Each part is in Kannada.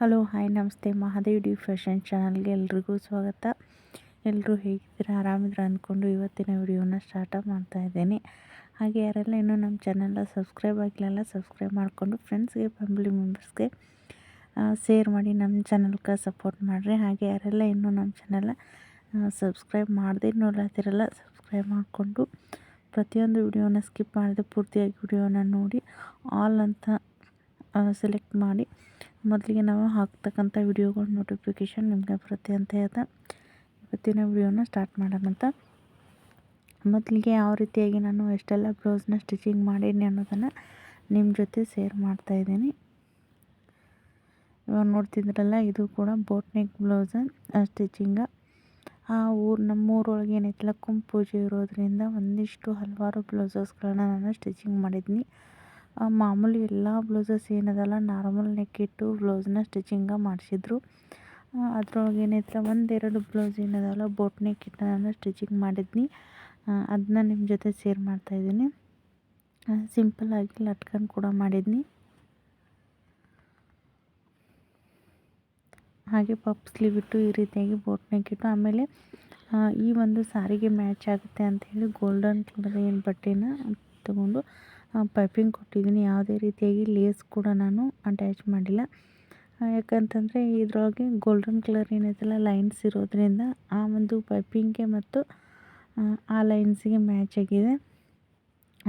ಹಲೋ ಹಾಯ್ ನಮಸ್ತೆ. ಮಹಾದೇವ್ ಡಿ ಫ್ಯಾಷನ್ ಚಾನಲ್ಗೆ ಎಲ್ರಿಗೂ ಸ್ವಾಗತ. ಎಲ್ಲರೂ ಹೇಗಿದ್ದೀರಾ, ಆರಾಮಿದ್ದೀರಾ ಅಂದ್ಕೊಂಡು ಇವತ್ತಿನ ವಿಡಿಯೋನ ಸ್ಟಾರ್ಟ್ ಮಾಡ್ತಾ ಇದ್ದೀನಿ. ಹಾಗೆ ಯಾರೆಲ್ಲ ಇನ್ನೂ ನಮ್ಮ ಚಾನಲ್ನ ಸಬ್ಸ್ಕ್ರೈಬ್ ಆಗಿಲ್ಲ ಸಬ್ಸ್ಕ್ರೈಬ್ ಮಾಡಿಕೊಂಡು ಫ್ರೆಂಡ್ಸ್ಗೆ ಫ್ಯಾಮಿಲಿ ಮೆಂಬರ್ಸ್ಗೆ ಶೇರ್ ಮಾಡಿ ನಮ್ಮ ಚಾನಲ್ಗೆ ಸಪೋರ್ಟ್ ಮಾಡಿರಿ. ಹಾಗೆ ಯಾರೆಲ್ಲ ಇನ್ನೂ ನಮ್ಮ ಚಾನಲ್ನ ಸಬ್ಸ್ಕ್ರೈಬ್ ಮಾಡದೇ ನೋಡ್ಲಾತಿರಲ್ಲ ಸಬ್ಸ್ಕ್ರೈಬ್ ಮಾಡಿಕೊಂಡು ಪ್ರತಿಯೊಂದು ವಿಡಿಯೋನ ಸ್ಕಿಪ್ ಮಾಡದೆ ಪೂರ್ತಿಯಾಗಿ ವಿಡಿಯೋನ ನೋಡಿ ಆಲ್ ಅಂತ ಸೆಲೆಕ್ಟ್ ಮಾಡಿ ಮೊದಲಿಗೆ ನಾವು ಹಾಕ್ತಕ್ಕಂಥ ವಿಡಿಯೋಗಳ ನೋಟಿಫಿಕೇಷನ್ ನಿಮಗೆ ಬರುತ್ತೆ ಅಂತ ಹೇಳ್ತಾ ಇವತ್ತಿನ ವಿಡಿಯೋನ ಸ್ಟಾರ್ಟ್ ಮಾಡೋಣಂತ. ಮೊದಲಿಗೆ ಯಾವ ರೀತಿಯಾಗಿ ನಾನು ಎಷ್ಟೆಲ್ಲ ಬ್ಲೌಸ್ನ ಸ್ಟಿಚಿಂಗ್ ಮಾಡೀನಿ ಅನ್ನೋದನ್ನು ನಿಮ್ಮ ಜೊತೆ ಶೇರ್ ಮಾಡ್ತಾಯಿದ್ದೀನಿ. ಇವಾಗ ನೋಡ್ತಿದ್ರಲ್ಲ, ಇದು ಕೂಡ ಬೋಟ್ ನೆಕ್ ಬ್ಲೌಸ್ ಸ್ಟಿಚಿಂಗ. ನಮ್ಮೂರೊಳಗೆ ಏನೈತಲ್ಲ ಪೂಜೆ ಇರೋದ್ರಿಂದ ಒಂದಿಷ್ಟು ಹಲವಾರು ಬ್ಲೌಸಸ್ಗಳನ್ನ ನಾನು ಸ್ಟಿಚಿಂಗ್ ಮಾಡಿದ್ದೀನಿ. ಮಾಮೂಲಿ ಎಲ್ಲ ಬ್ಲೌಸಸ್ ಏನದಲ್ಲ ನಾರ್ಮಲ್ ನೆಕ್ ಇಟ್ಟು ಬ್ಲೌಸ್ನ ಸ್ಟಿಚಿಂಗ ಮಾಡಿಸಿದ್ರು. ಅದ್ರೊಳಗೆ ಏನೈತಲ್ಲ ಒಂದೆರಡು ಬ್ಲೌಸ್ ಏನದಲ್ಲ ಬೋಟ್ ನೆಕ್ ಇಟ್ಟು ನಾನು ಸ್ಟಿಚಿಂಗ್ ಮಾಡಿದ್ನಿ. ಅದನ್ನ ನಿಮ್ಮ ಜೊತೆ ಶೇರ್ ಮಾಡ್ತಾಯಿದ್ದೀನಿ. ಸಿಂಪಲ್ಲಾಗಿ ಲಟ್ಕನ್ ಕೂಡ ಮಾಡಿದ್ನಿ. ಹಾಗೆ ಪಫ್ ಸ್ಲೀವ್ ಇಟ್ಟು ಈ ರೀತಿಯಾಗಿ ಬೋಟ್ ನೆಕ್ ಇಟ್ಟು ಆಮೇಲೆ ಈ ಒಂದು ಸಾರಿಗೆ ಮ್ಯಾಚ್ ಆಗುತ್ತೆ ಅಂಥೇಳಿ ಗೋಲ್ಡನ್ ಕಲರ್ ಏನು ಬಟ್ಟೆನ ತಗೊಂಡು ಪೈಪಿಂಗ್ ಕೊಟ್ಟಿದ್ದೀನಿ. ಯಾವುದೇ ರೀತಿಯಾಗಿ ಲೇಸ್ ಕೂಡ ನಾನು ಅಟ್ಯಾಚ್ ಮಾಡಿಲ್ಲ. ಯಾಕಂತಂದರೆ ಇದರೊಳಗೆ ಗೋಲ್ಡನ್ ಕಲರ್ ಏನೈತಲ್ಲ ಲೈನ್ಸ್ ಇರೋದ್ರಿಂದ ಆ ಒಂದು ಪೈಪಿಂಗ್ಗೆ ಮತ್ತು ಆ ಲೈನ್ಸಿಗೆ ಮ್ಯಾಚ್ ಆಗಿದೆ.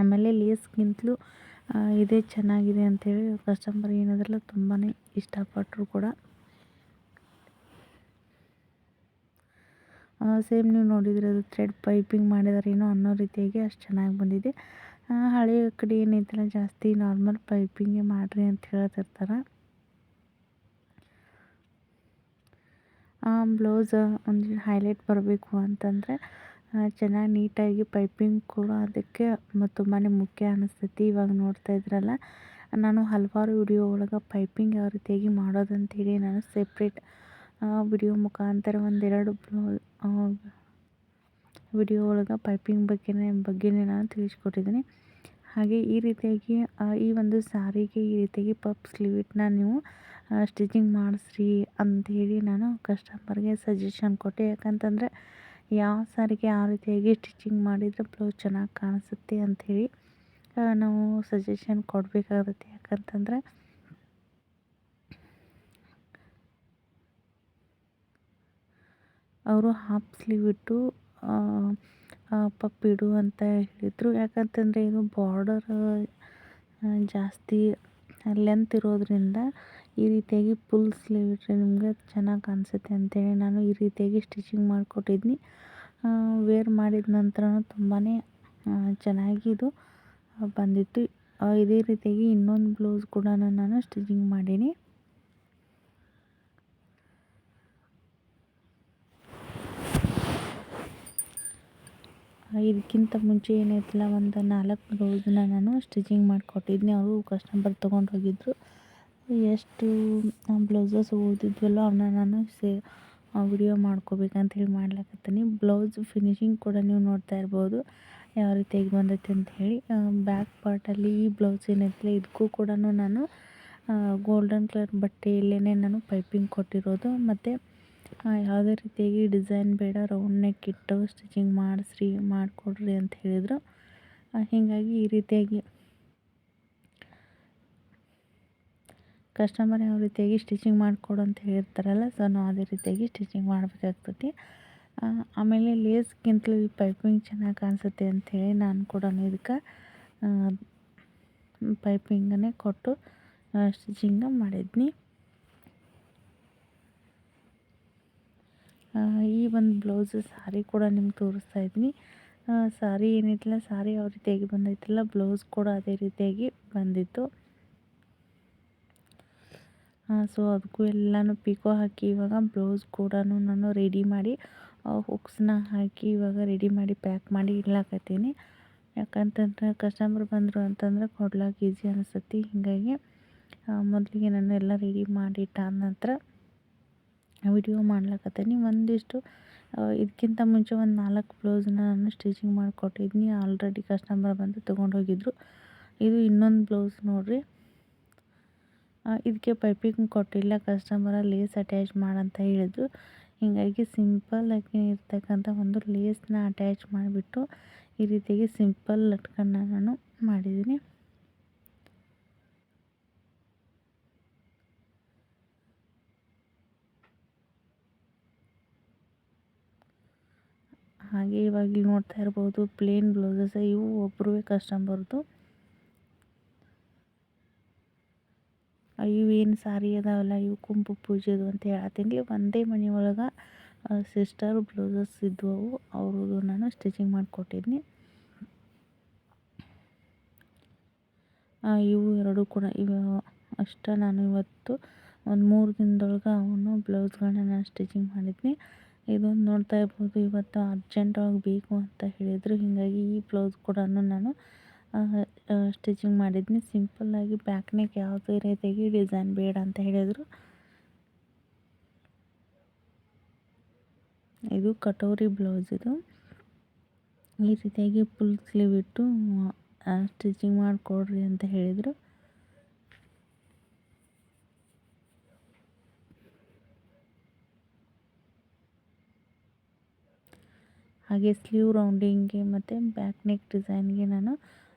ಆಮೇಲೆ ಲೇಸ್ಗಿಂತಲೂ ಇದೇ ಚೆನ್ನಾಗಿದೆ ಅಂಥೇಳಿ ಕಸ್ಟಮರ್ ಏನಾದ್ರಲ್ಲ ತುಂಬಾ ಇಷ್ಟಪಟ್ಟರು ಕೂಡ. ಸೇಮ್ ನೀವು ನೋಡಿದರೆ ಅದು ಥ್ರೆಡ್ ಪೈಪಿಂಗ್ ಮಾಡಿದಾರೇನೋ ಅನ್ನೋ ರೀತಿಯಾಗಿ ಅಷ್ಟು ಚೆನ್ನಾಗಿ ಬಂದಿದೆ. ಹಳೆಯ ಕಡೆ ಏನೈತಲ್ಲ ಜಾಸ್ತಿ ನಾರ್ಮಲ್ ಪೈಪಿಂಗೇ ಮಾಡಿರಿ ಅಂತ ಹೇಳ್ತಿರ್ತಾರೆ. ಬ್ಲೌಸ್ ಒಂದು ಹೈಲೈಟ್ ಬರಬೇಕು ಅಂತಂದರೆ ಚೆನ್ನಾಗಿ ನೀಟಾಗಿ ಪೈಪಿಂಗ್ ಕೂಡ ಅದಕ್ಕೆ ತುಂಬಾ ಮುಖ್ಯ ಅನ್ನಿಸ್ತೈತಿ. ಇವಾಗ ನೋಡ್ತಾ ಇದ್ರಲ್ಲ, ನಾನು ಹಲವಾರು ವಿಡಿಯೋ ಒಳಗೆ ಪೈಪಿಂಗ್ ಯಾವ ರೀತಿಯಾಗಿ ಮಾಡೋದಂತೇಳಿ ನಾನು ಸೆಪ್ರೇಟ್ ವಿಡಿಯೋ ಮುಖಾಂತರ ಒಂದೆರಡು ವಿಡಿಯೋ ಒಳಗೆ ಪೈಪಿಂಗ್ ಬಗ್ಗೆನೇ ನಾನು ತಿಳಿಸ್ಕೊಟ್ಟಿದ್ದೀನಿ. ಹಾಗೆ ಈ ರೀತಿಯಾಗಿ ಈ ಒಂದು ಸಾರಿಗೆ ಈ ರೀತಿಯಾಗಿ ಪಫ್ ಸ್ಲೀವ್ನ ನೀವು ಸ್ಟಿಚಿಂಗ್ ಮಾಡಿಸ್ರಿ ಅಂಥೇಳಿ ನಾನು ಕಸ್ಟಮರ್ಗೆ ಸಜೆಷನ್ ಕೊಟ್ಟೆ. ಯಾಕಂತಂದರೆ ಯಾವ ಸಾರಿಗೆ ಯಾವ ರೀತಿಯಾಗಿ ಸ್ಟಿಚಿಂಗ್ ಮಾಡಿದರೆ ಬ್ಲೌಸ್ ಚೆನ್ನಾಗಿ ಕಾಣಿಸುತ್ತೆ ಅಂಥೇಳಿ ನಾವು ಸಜೆಷನ್ ಕೊಡಬೇಕಾಗುತ್ತೆ. ಯಾಕಂತಂದರೆ ಅವರು ಹಾಫ್ ಸ್ಲೀವ್ ಇಟ್ಟು ಪಫ್ ಇಡು ಅಂತ ಹೇಳಿದರು. ಯಾಕಂತಂದರೆ ಇದು ಬಾರ್ಡರ್ ಜಾಸ್ತಿ ಲೆಂತ್ ಇರೋದ್ರಿಂದ ಈ ರೀತಿಯಾಗಿ ಫುಲ್ ಸ್ಲೀವ್ ಇಟ್ಟರೆ ನಿಮಗೆ ಚೆನ್ನಾಗಿ ಕಾಣಿಸುತ್ತೆ ಅಂತೇಳಿ ನಾನು ಈ ರೀತಿಯಾಗಿ ಸ್ಟಿಚಿಂಗ್ ಮಾಡಿಕೊಟ್ಟಿದ್ನಿ. ವೇರ್ ಮಾಡಿದ ನಂತರ ತುಂಬಾ ಚೆನ್ನಾಗಿ ಇದು ಬಂದಿತ್ತು. ಇದೇ ರೀತಿಯಾಗಿ ಇನ್ನೊಂದು ಬ್ಲೌಸ್ ಕೂಡ ನಾನು ಸ್ಟಿಚಿಂಗ್ ಮಾಡೀನಿ. ಇದಕ್ಕಿಂತ ಮುಂಚೆ ಏನೈತಿಲ್ಲ ಒಂದು 4 ಬ್ಲೌಸ್ನ ನಾನು ಸ್ಟಿಚಿಂಗ್ ಮಾಡಿಕೊಟ್ಟಿದ್ನಿ. ಅವರು ಕಸ್ಟಮರ್ ತೊಗೊಂಡು ಹೋಗಿದ್ದರು. ಎಷ್ಟು ಬ್ಲೌಸಸ್ ಉಳಿದಿದ್ವಲ್ಲೋ ಅವನ್ನ ನಾನು ವಿಡಿಯೋ ಮಾಡ್ಕೋಬೇಕಂತ ಹೇಳಿ ಮಾಡ್ಲಾಕತ್ತೀನಿ. ಬ್ಲೌಸ್ ಫಿನಿಶಿಂಗ್ ಕೂಡ ನೀವು ನೋಡ್ತಾ ಇರ್ಬೋದು ಯಾವ ರೀತಿಯಾಗಿ ಬಂದೈತೆ ಅಂತ ಹೇಳಿ. ಬ್ಯಾಕ್ ಪಾರ್ಟಲ್ಲಿ ಈ ಬ್ಲೌಸ್ ಏನೈತಿಲ್ಲ ಇದಕ್ಕೂ ಕೂಡ ನಾನು ಗೋಲ್ಡನ್ ಕಲರ್ ಬಟ್ಟೆಯಲ್ಲೇ ನಾನು ಪೈಪಿಂಗ್ ಕೊಟ್ಟಿರೋದು. ಮತ್ತು ಯಾವುದೇ ರೀತಿಯಾಗಿ ಡಿಸೈನ್ ಬೇಡ, ರೌಂಡ್ ನೆಕ್ ಇಟ್ಟು ಸ್ಟಿಚಿಂಗ್ ಮಾಡಿಕೊಡ್ರಿ ಅಂತ ಹೇಳಿದರು. ಹೀಗಾಗಿ ಈ ರೀತಿಯಾಗಿ ಕಸ್ಟಮರ್ ಯಾವ ರೀತಿಯಾಗಿ ಸ್ಟಿಚಿಂಗ್ ಮಾಡಿಕೊಡು ಅಂತ ಹೇಳಿರ್ತಾರಲ್ಲ, ಸೊ ನಾವು ಅದೇ ರೀತಿಯಾಗಿ ಸ್ಟಿಚಿಂಗ್ ಮಾಡಬೇಕಾಗ್ತೈತಿ. ಆಮೇಲೆ ಲೇಸ್ಗಿಂತಲೂ ಈ ಪೈಪಿಂಗ್ ಚೆನ್ನಾಗಿ ಕಾಣಿಸುತ್ತೆ ಅಂಥೇಳಿ ನಾನು ಕೂಡ ಇದಕ್ಕೆ ಪೈಪಿಂಗನ್ನೇ ಕೊಟ್ಟು ಸ್ಟಿಚಿಂಗ ಮಾಡಿದ್ನಿ. ಈ ಒಂದು ಬ್ಲೌಸ್ ಸಾರಿ ಕೂಡ ನಿಮ್ಗೆ ತೋರಿಸ್ತಾ ಇದ್ದೀನಿ. ಸಾರಿ ಏನೈತಿಲ್ಲ ಸಾರಿ ಯಾವ ರೀತಿಯಾಗಿ ಬಂದೈತಿಲ್ಲ ಬ್ಲೌಸ್ ಕೂಡ ಅದೇ ರೀತಿಯಾಗಿ ಬಂದಿತ್ತು. ಸೊ ಅದಕ್ಕೂ ಎಲ್ಲನೂ ಪಿಕೋ ಹಾಕಿ ಇವಾಗ ಬ್ಲೌಸ್ ಕೂಡ ನಾನು ರೆಡಿ ಮಾಡಿ ಹುಕ್ಸ್ನ ಹಾಕಿ ಇವಾಗ ರೆಡಿ ಮಾಡಿ ಪ್ಯಾಕ್ ಮಾಡಿ ಇಡ್ಲಾಕತ್ತೀನಿ. ಯಾಕಂತಂದ್ರೆ ಕಸ್ಟಮರ್ ಬಂದರು ಅಂತಂದ್ರೆ ಕೊಡ್ಲಾಕ ಈಸಿ ಅನಿಸ್ತೈತಿ. ಹೀಗಾಗಿ ಮೊದಲಿಗೆ ನಾನು ಎಲ್ಲ ರೆಡಿ ಮಾಡಿ ಇಟ್ಟಾದ ನಂತರ ವಿಡಿಯೋ ಮಾಡ್ಲಾಕತ್ತೀನಿ. ಒಂದಿಷ್ಟು ಇದಕ್ಕಿಂತ ಮುಂಚೆ ಒಂದು 4 ಬ್ಲೌಸ್ನ ನಾನು ಸ್ಟಿಚಿಂಗ್ ಮಾಡಿಕೊಟ್ಟಿದ್ನಿ. ಆಲ್ರೆಡಿ ಕಸ್ಟಮರ್ ಬಂದು ತೊಗೊಂಡು ಹೋಗಿದ್ರು. ಇದು ಇನ್ನೊಂದು ಬ್ಲೌಸ್ ನೋಡಿರಿ. ಇದಕ್ಕೆ ಪೈಪಿಂಗ್ ಕೊಟ್ಟಿಲ್ಲ ಕಸ್ಟಮರ, ಲೇಸ್ ಅಟ್ಯಾಚ್ ಮಾಡಂತ ಹೇಳಿದ್ರು. ಹೀಗಾಗಿ ಸಿಂಪಲ್ಲಾಗಿ ಇರ್ತಕ್ಕಂಥ ಒಂದು ಲೇಸ್ನ ಅಟ್ಯಾಚ್ ಮಾಡಿಬಿಟ್ಟು ಈ ರೀತಿಯಾಗಿ ಸಿಂಪಲ್ ಲಟ್ಕನ್ನ ನಾನು ಮಾಡಿದ್ದೀನಿ. ಹಾಗೆ ಇವಾಗ ಇಲ್ಲಿ ನೋಡ್ತಾ ಇರ್ಬೋದು ಪ್ಲೇನ್ ಬ್ಲೌಸಸ್, ಇವು ಒಬ್ಬರು ಕಸ್ಟಮರ್ದು. ಇವೇನು ಸಾರಿ ಅದಾವಲ್ಲ ಇವು ಕುಂಕುಮ ಪೂಜೆದು ಅಂತ ಹೇಳತ್ತೀನಿ. ಒಂದೇ ಮನೆ ಒಳಗೆ ಸಿಸ್ಟರ್ ಬ್ಲೌಸಸ್ ಇದ್ವು, ಅವ್ರದ್ದು ನಾನು ಸ್ಟಿಚಿಂಗ್ ಮಾಡಿಕೊಟ್ಟಿದ್ನಿ. ಇವು ಎರಡು ಕೂಡ ಅಷ್ಟ ನಾನು ಇವತ್ತು ಒಂದು 3 ದಿನದೊಳಗೆ ಅವನು ಬ್ಲೌಸ್ಗಳನ್ನ ನಾನು ಸ್ಟಿಚಿಂಗ್ ಮಾಡಿದ್ನಿ. ಇದೊಂದು ನೋಡ್ತಾ ಇರ್ಬೋದು, ಇವತ್ತು ಅರ್ಜೆಂಟೊಳಗೆ ಬೇಕು ಅಂತ ಹೇಳಿದರು. ಹೀಗಾಗಿ ಈ ಬ್ಲೌಸ್ ಕೂಡ ನಾನು ಸ್ಟಿಚಿಂಗ್ ಮಾಡಿದ್ನಿ. ಸಿಂಪಲ್ಲಾಗಿ ಬ್ಯಾಕ್ ನೆಕ್ ಯಾವುದೇ ರೀತಿಯಾಗಿ ಡಿಸೈನ್ ಬೇಡ ಅಂತ ಹೇಳಿದರು. ಇದು ಕಟೋರಿ ಬ್ಲೌಸ್. ಇದು ಈ ರೀತಿಯಾಗಿ ಫುಲ್ ಸ್ಲೀವ್ ಇಟ್ಟು ಸ್ಟಿಚಿಂಗ್ ಮಾಡಿಕೊಡ್ರಿ ಅಂತ ಹೇಳಿದರು. ಹಾಗೆ ಸ್ಲೀವ್ ರೌಂಡಿಂಗ್ಗೆ ಮತ್ತು ಬ್ಯಾಕ್ ನೆಕ್ ಡಿಸೈನ್ಗೆ ನಾನು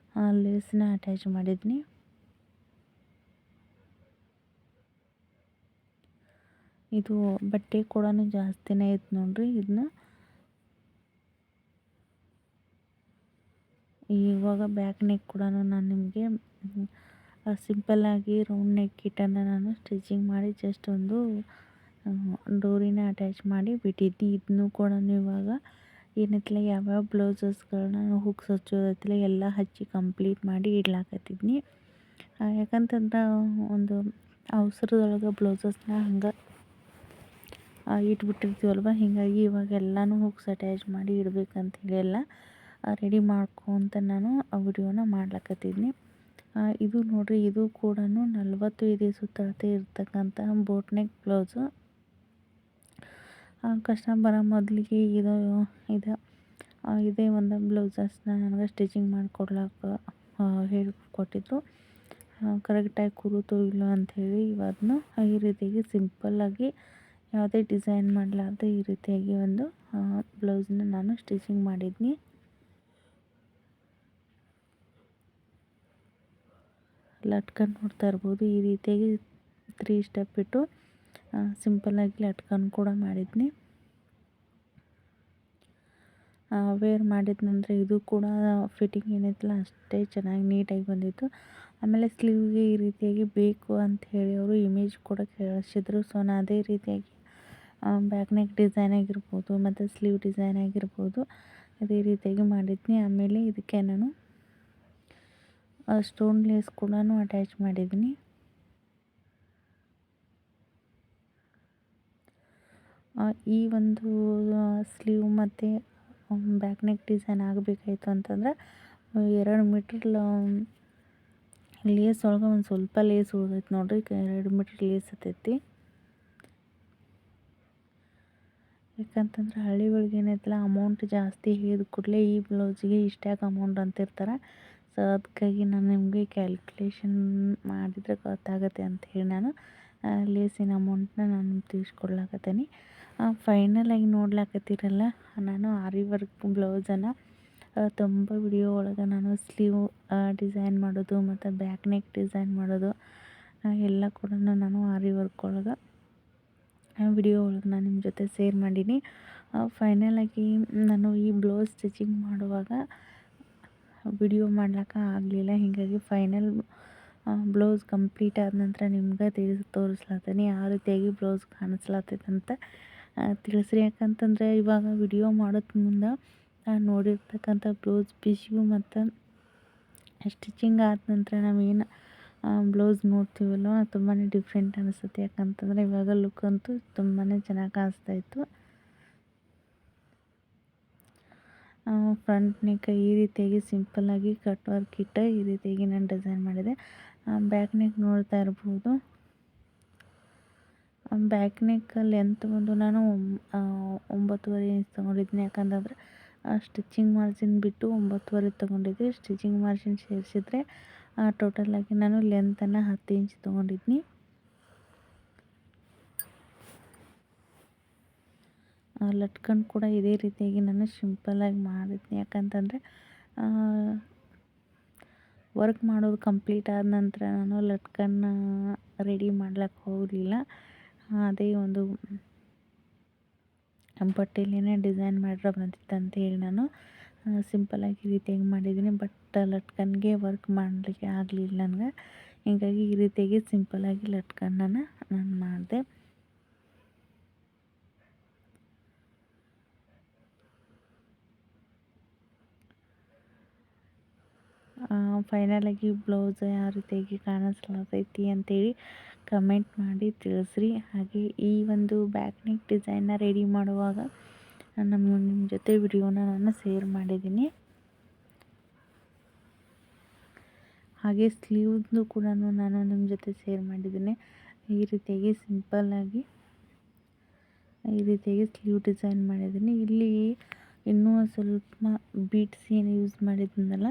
ಲೇಸ್ನ ಅಟ್ಯಾಚ್ ಮಾಡಿದ್ನಿ. ಇದು ಬಟ್ಟೆ ಕೂಡ ಜಾಸ್ತಿನೇ ಐತೆ ನೋಡ್ರಿ. ಇದನ್ನ ಇವಾಗ ಬ್ಯಾಕ್ ನೆಕ್ ಕೂಡ ನಾನು ನಿಮಗೆ ಸಿಂಪಲ್ಲಾಗಿ ರೌಂಡ್ ನೆಕ್ ಇಟ್ಟನ್ನು ನಾನು ಸ್ಟಿಚಿಂಗ್ ಮಾಡಿ ಜಸ್ಟ್ ಒಂದು ಡೋರಿನ ಅಟ್ಯಾಚ್ ಮಾಡಿ ಬಿಟ್ಟಿದ್ನಿ. ಇದನ್ನು ಕೂಡ ಇವಾಗ ಏನೈತಿಲ್ಲ ಯಾವ್ಯಾವ ಬ್ಲೌಸಸ್ಗಳನ್ನ ಹುಕ್ಸ್ ಹಚ್ಚೋದೈತಿಲ್ಲ ಎಲ್ಲ ಹಚ್ಚಿ ಕಂಪ್ಲೀಟ್ ಮಾಡಿ ಇಡ್ಲಾಕತ್ತಿದ್ನಿ. ಯಾಕಂತಂದ್ರೆ ಒಂದು ಅವಸರದೊಳಗೆ ಬ್ಲೌಸಸ್ನ ಹಂಗೆ ಇಟ್ಬಿಟ್ಟಿರ್ತೀವಲ್ವ, ಹೀಗಾಗಿ ಇವಾಗ ಎಲ್ಲನೂ ಹುಕ್ಸ್ ಅಟ್ಯಾಚ್ ಮಾಡಿ ಇಡಬೇಕಂತೇಳಿ ಎಲ್ಲ ರೆಡಿ ಮಾಡ್ಕೊತ ನಾನು ವಿಡಿಯೋನ ಮಾಡ್ಲಕತ್ತಿದ್ನಿ. ಇದು ನೋಡಿರಿ, ಇದು ಕೂಡ 45 ಸುತ್ತಳತೆ ಇರ್ತಕ್ಕಂಥ ಬೋಟ್ ನೆಕ್ ಬ್ಲೌಸು. ಕಸ್ಟಮರ ಮೊದಲಿಗೆ ಇದೇ ಒಂದು ಬ್ಲೌಸಸ್ನ ನನಗೆ ಸ್ಟಿಚಿಂಗ್ ಮಾಡಿಕೊಡ್ಲಾಕ ಹೇಳಿಕೊಟ್ಟಿದ್ರು. ಕರೆಕ್ಟಾಗಿ ಕೂರುತ್ತೋ ಇಲ್ಲೋ ಅಂಥೇಳಿ ಇವತ್ತು ಈ ರೀತಿಯಾಗಿ ಸಿಂಪಲ್ಲಾಗಿ ಯಾವುದೇ ಡಿಸೈನ್ ಮಾಡಲಾರ್ದೆ ಈ ರೀತಿಯಾಗಿ ಒಂದು ಬ್ಲೌಸ್ನ ನಾನು ಸ್ಟಿಚಿಂಗ್ ಮಾಡಿದ್ನಿ. ಲಟ್ಕನ್ ನೋಡ್ತಾ ಇರ್ಬೋದು, ಈ ರೀತಿಯಾಗಿ 3 ಸ್ಟೆಪ್ ಇಟ್ಟು ಸಿಂಪಲ್ಲಾಗಿ ಲಟ್ಕನ್ ಕೂಡ ಮಾಡಿದ್ನಿ. ವೇರ್ ಮಾಡಿದ ನಂತರ ಇದು ಕೂಡ ಫಿಟ್ಟಿಂಗ್ ಏನೈತಿಲ್ಲ ಅಷ್ಟೇ ಚೆನ್ನಾಗಿ ನೀಟಾಗಿ ಬಂದಿತ್ತು. ಆಮೇಲೆ ಸ್ಲೀವ್ಗೆ ಈ ರೀತಿಯಾಗಿ ಬೇಕು ಅಂತ ಹೇಳಿ ಅವರು ಇಮೇಜ್ ಕೂಡ ಕಳಿಸಿದ್ರು. ಸೊ ನಾನು ಅದೇ ರೀತಿಯಾಗಿ ಬ್ಯಾಕ್ ನೆಕ್ ಡಿಸೈನ್ ಆಗಿರ್ಬೋದು ಮತ್ತು ಸ್ಲೀವ್ ಡಿಸೈನ್ ಆಗಿರ್ಬೋದು ಅದೇ ರೀತಿಯಾಗಿ ಮಾಡಿದ್ನಿ. ಆಮೇಲೆ ಇದಕ್ಕೆ ನಾನು ಸ್ಟೋನ್ ಲೇಸ್ ಕೂಡ ಅಟ್ಯಾಚ್ ಮಾಡಿದ್ದೀನಿ. ಈ ಒಂದು ಸ್ಲೀವ್ ಮತ್ತು ಬ್ಯಾಕ್ ನೆಕ್ ಡಿಸೈನ್ ಆಗಬೇಕಾಯ್ತು ಅಂತಂದ್ರೆ 2 ಮೀಟ್ರ್ ಲೇಸ್ ಒಳಗೆ ಒಂದು ಸ್ವಲ್ಪ ಲೇಸ್ ಉಳಿದೈತೆ ನೋಡ್ರಿ. 2 ಮೀಟ್ರ್ ಲೇಸ್ ಹತ್ತೈತಿ. ಯಾಕಂತಂದ್ರೆ ಹಳ್ಳಿಗಳಿಗೆ ಏನೈತಲ್ಲ ಅಮೌಂಟ್ ಜಾಸ್ತಿ ಹೇಳಿದ ಕೂಡಲೇ ಈ ಬ್ಲೌಸಿಗೆ ಇಷ್ಟ್ಯಾಕೆ ಅಮೌಂಟ್ ಅಂತಿರ್ತಾರೆ. ಸೊ ಅದಕ್ಕಾಗಿ ನಾನು ನಿಮಗೆ ಕ್ಯಾಲ್ಕುಲೇಷನ್ ಮಾಡಿದರೆ ಗೊತ್ತಾಗುತ್ತೆ ಅಂಥೇಳಿ ನಾನು ಲೇಸಿನ ಅಮೌಂಟನ್ನ ನಾನು ತಿಳಿಸ್ಕೊಡ್ಲಾಕತ್ತೀನಿ. ಫೈನಲಾಗಿ ನೋಡ್ಲಾಕತ್ತೀರಲ್ಲ, ನಾನು ಆರಿ ವರ್ಕ್ ಬ್ಲೌಸನ್ನು ತುಂಬ ವಿಡಿಯೋ ಒಳಗೆ ನಾನು ಸ್ಲೀವ್ ಡಿಸೈನ್ ಮಾಡೋದು ಮತ್ತು ಬ್ಯಾಕ್ ನೆಕ್ ಡಿಸೈನ್ ಮಾಡೋದು ಎಲ್ಲ ಕೂಡ ನಾನು ಆರಿ ವರ್ಕ್ ಒಳಗೆ ವಿಡಿಯೋ ಒಳಗೆ ನಾನು ನಿಮ್ಮ ಜೊತೆ ಶೇರ್ ಮಾಡೀನಿ. ಫೈನಲಾಗಿ ನಾನು ಈ ಬ್ಲೌಸ್ ಸ್ಟಿಚಿಂಗ್ ಮಾಡುವಾಗ ವಿಡಿಯೋ ಮಾಡ್ಲಿಕ್ಕೆ ಆಗಲಿಲ್ಲ. ಹೀಗಾಗಿ ಫೈನಲ್ ಬ್ಲೌಸ್ ಕಂಪ್ಲೀಟ್ ಆದ ನಂತರ ನಿಮ್ಗೆ ತೋರಿಸ್ಲತ್ತೀನಿ ಯಾವ ರೀತಿಯಾಗಿ ಬ್ಲೌಸ್ ಕಾಣಿಸ್ಲತ್ತೈತೆ ಅಂತ ತಿಳಿಸ್ರಿ. ಯಾಕಂತಂದರೆ ಇವಾಗ ವಿಡಿಯೋ ಮಾಡೋದು ಮುಂದೆ ನೋಡಿರ್ತಕ್ಕಂಥ ಬ್ಲೌಸ್ ಪೀಸು ಮತ್ತು ಸ್ಟಿಚಿಂಗ್ ಆದ ನಂತರ ನಾವೇನು ಬ್ಲೌಸ್ ನೋಡ್ತೀವಲ್ವ ತುಂಬಾ ಡಿಫ್ರೆಂಟ್ ಅನಿಸುತ್ತೆ. ಯಾಕಂತಂದರೆ ಇವಾಗ ಲುಕ್ ಅಂತೂ ತುಂಬಾ ಚೆನ್ನಾಗಿ ಕಾಣಿಸ್ತಾಯಿತ್ತು. ಫ್ರಂಟ್ ನೆಕ್ ಈ ರೀತಿಯಾಗಿ ಸಿಂಪಲ್ಲಾಗಿ ಕಟ್ ವರ್ಕ್ ಇಟ್ಟು ಈ ರೀತಿಯಾಗಿ ನಾನು ಡಿಸೈನ್ ಮಾಡಿದೆ. ಬ್ಯಾಕ್ ನೆಕ್ ನೋಡ್ತಾ ಇರ್ಬೋದು. ಬ್ಯಾಕ್ ನೆಕ್ ಲೆಂತ್ ಬಂದು ನಾನು 9.5 ಇಂಚ್ ತೊಗೊಂಡಿದ್ದೀನಿ. ಯಾಕಂತಂದರೆ ಸ್ಟಿಚಿಂಗ್ ಮಾರ್ಜಿನ್ ಬಿಟ್ಟು 9.5 ತೊಗೊಂಡಿದ್ದೆ. ಸ್ಟಿಚಿಂಗ್ ಮಾರ್ಜಿನ್ ಸೇರಿಸಿದ್ರೆ ಟೋಟಲಾಗಿ ನಾನು ಲೆಂತನ್ನು 10 ಇಂಚ್ ತೊಗೊಂಡಿದ್ದೀನಿ. ಲಟ್ಕನ್ ಕೂಡ ಇದೇ ರೀತಿಯಾಗಿ ನಾನು ಸಿಂಪಲ್ಲಾಗಿ ಮಾಡಿದ್ನಿ. ಯಾಕಂತಂದರೆ ವರ್ಕ್ ಮಾಡೋದು ಕಂಪ್ಲೀಟ್ ಆದ ನಂತರ ನಾನು ಲಟ್ಕನ್ನ ರೆಡಿ ಮಾಡ್ಲಿಕ್ಕೆ ಹೋಗಲಿಲ್ಲ. ಅದೇ ಒಂದು ಬಟ್ಟೆಯಲ್ಲೇ ಡಿಸೈನ್ ಮಾಡ್ರೆ ಬಂದಿತ್ತು ಅಂತೇಳಿ ನಾನು ಸಿಂಪಲ್ಲಾಗಿ ಈ ರೀತಿಯಾಗಿ ಮಾಡಿದ್ದೀನಿ. ಬಟ್ ಲಟ್ಕನ್ಗೆ ವರ್ಕ್ ಮಾಡಲಿಕ್ಕೆ ಆಗಲಿಲ್ಲ ನನಗೆ. ಹೀಗಾಗಿ ಈ ರೀತಿಯಾಗಿ ಸಿಂಪಲ್ಲಾಗಿ ಲಟ್ಕನ್ನನ್ನು ನಾನು ಮಾಡಿದೆ. ಫೈನಲಾಗಿ ಬ್ಲೌಸ್ ಯಾವ ರೀತಿಯಾಗಿ ಕಾಣಿಸ್ಲತೈತಿ ಅಂತೇಳಿ ಕಮೆಂಟ್ ಮಾಡಿ ತಿಳಿಸ್ರಿ. ಹಾಗೆ ಈ ಒಂದು ಬ್ಯಾಕ್ ನೆಕ್ ಡಿಸೈನ್ನ ರೆಡಿ ಮಾಡುವಾಗ ನಿಮ್ಮ ಜೊತೆ ವಿಡಿಯೋನ ನಾನು ಶೇರ್ ಮಾಡಿದ್ದೀನಿ. ಹಾಗೆ ಸ್ಲೀವ್ಸ್ನು ಕೂಡ ನಾನು ನಿಮ್ಮ ಜೊತೆ ಶೇರ್ ಮಾಡಿದ್ದೀನಿ. ಈ ರೀತಿಯಾಗಿ ಸಿಂಪಲ್ಲಾಗಿ ಈ ರೀತಿಯಾಗಿ ಸ್ಲೀವ್ ಡಿಸೈನ್ ಮಾಡಿದ್ದೀನಿ. ಇಲ್ಲಿ ಇನ್ನೂ ಸ್ವಲ್ಪ ಬೀಡ್ಸ್ ಏನು ಯೂಸ್ ಮಾಡಿದ್ನಲ್ಲ,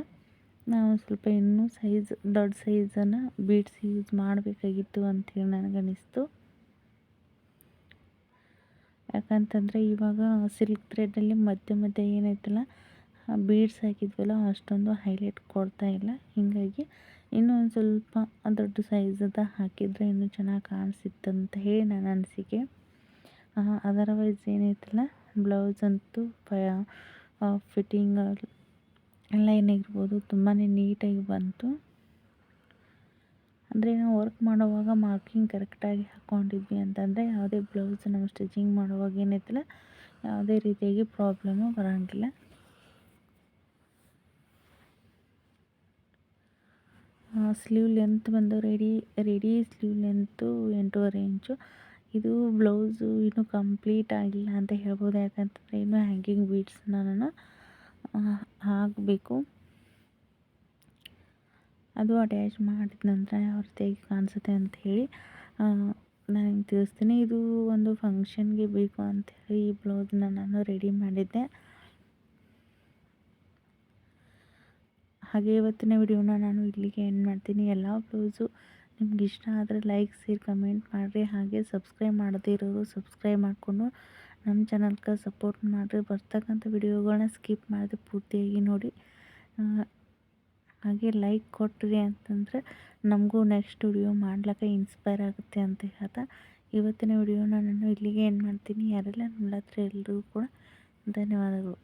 ನಾವು ಸ್ವಲ್ಪ ಇನ್ನೂ ದೊಡ್ಡ ಸೈಜನ್ನು ಬೀಡ್ಸ್ ಯೂಸ್ ಮಾಡಬೇಕಾಗಿತ್ತು ಅಂಥೇಳಿ ನನಗನ್ನಿಸ್ತು. ಯಾಕಂತಂದರೆ ಇವಾಗ ಸಿಲ್ಕ್ ಥ್ರೆಡ್ಡಲ್ಲಿ ಮಧ್ಯೆ ಏನೈತಲ್ಲ ಬೀಡ್ಸ್ ಹಾಕಿದ್ವಲ್ಲ ಅಷ್ಟೊಂದು ಹೈಲೈಟ್ ಕೊಡ್ತಾ ಇಲ್ಲ. ಹೀಗಾಗಿ ಇನ್ನೂ ಒಂದು ಸ್ವಲ್ಪ ದೊಡ್ಡ ಸೈಜದ ಹಾಕಿದರೆ ಇನ್ನೂ ಚೆನ್ನಾಗಿ ಕಾಣಿಸಿತ್ತಂತ ಹೇಳಿ ನನ್ನ ಅನಿಸಿಕೆ. ಅದರ್ವೈಸ್ ಏನೈತಲ್ಲ ಬ್ಲೌಸ್ ಅಂತೂ ಫಿಟ್ಟಿಂಗ್ ಎಲ್ಲ ಏನಾಗಿರ್ಬೋದು ತುಂಬಾ ನೀಟಾಗಿ ಬಂತು. ಅಂದರೆ ನಾವು ವರ್ಕ್ ಮಾಡುವಾಗ ಮಾರ್ಕಿಂಗ್ ಕರೆಕ್ಟಾಗಿ ಹಾಕ್ಕೊಂಡಿದ್ವಿ ಅಂತಂದರೆ ಯಾವುದೇ ಬ್ಲೌಸ್ ನಾವು ಸ್ಟಿಚಿಂಗ್ ಮಾಡುವಾಗ ಏನೈತಲ್ಲ ಯಾವುದೇ ರೀತಿಯಾಗಿ ಪ್ರಾಬ್ಲಮ್ಮು ಬರೋಂಗಿಲ್ಲ. ಸ್ಲೀವ್ ಲೆಂತ್ ಬಂದು ರೆಡಿ ಸ್ಲೀವ್ ಲೆಂತು 8.5 ಇಂಚು. ಇದು ಬ್ಲೌಸು ಇನ್ನೂ ಕಂಪ್ಲೀಟ್ ಆಗಿಲ್ಲ ಅಂತ ಹೇಳ್ಬೋದು. ಯಾಕಂತಂದರೆ ಇನ್ನೂ ಹ್ಯಾಂಗಿಂಗ್ ಬೀಡ್ಸ್ನ ನಾನು ಹಾಕಬೇಕು. ಅದು ಅಟ್ಯಾಚ್ ಮಾಡಿದ ನಂತರ ಯಾವ ರೀತಿಯಾಗಿ ಕಾಣಿಸುತ್ತೆ ಅಂಥೇಳಿ ನಾನು ತಿಳಿಸ್ತೀನಿ. ಇದು ಒಂದು ಫಂಕ್ಷನ್ಗೆ ಬೇಕು ಅಂಥೇಳಿ ಈ ಬ್ಲೌಸ್ನ ನಾನು ರೆಡಿ ಮಾಡಿದ್ದೆ. ಹಾಗೆ ಇವತ್ತಿನ ವಿಡಿಯೋನ ನಾನು ಇಲ್ಲಿಗೆ ಎಂಡ್ ಮಾಡ್ತೀನಿ. ಎಲ್ಲ ಬ್ಲೌಸು ನಿಮ್ಗೆ ಇಷ್ಟ ಆದರೆ ಲೈಕ್ ಶೇರ್ ಕಮೆಂಟ್ ಮಾಡಿರಿ. ಹಾಗೆ ಸಬ್ಸ್ಕ್ರೈಬ್ ಮಾಡದೇ ಇರೋರು ಸಬ್ಸ್ಕ್ರೈಬ್ ಮಾಡಿಕೊಂಡು ನಮ್ಮ ಚಾನಲ್ಗೆ ಸಪೋರ್ಟ್ ಮಾಡಿರಿ. ಬರ್ತಕ್ಕಂಥ ವಿಡಿಯೋಗಳನ್ನ ಸ್ಕಿಪ್ ಮಾಡದೆ ಪೂರ್ತಿಯಾಗಿ ನೋಡಿ. ಹಾಗೆ ಲೈಕ್ ಕೊಟ್ರಿ ಅಂತಂದರೆ ನಮಗೂ ನೆಕ್ಸ್ಟ್ ವಿಡಿಯೋ ಮಾಡ್ಲಿಕ್ಕೆ ಇನ್ಸ್ಪೈರ್ ಆಗುತ್ತೆ ಅಂತ ಹೇಳ್ತಾ ಇವತ್ತಿನ ವಿಡಿಯೋನ ನಾನು ಇಲ್ಲಿಗೆ ಎಂಡ್ ಮಾಡ್ತೀನಿ. ಯಾರೆಲ್ಲ ನೋಡ್ಲತ್ತರ ಎಲ್ರಿಗೂ ಕೂಡ ಧನ್ಯವಾದಗಳು.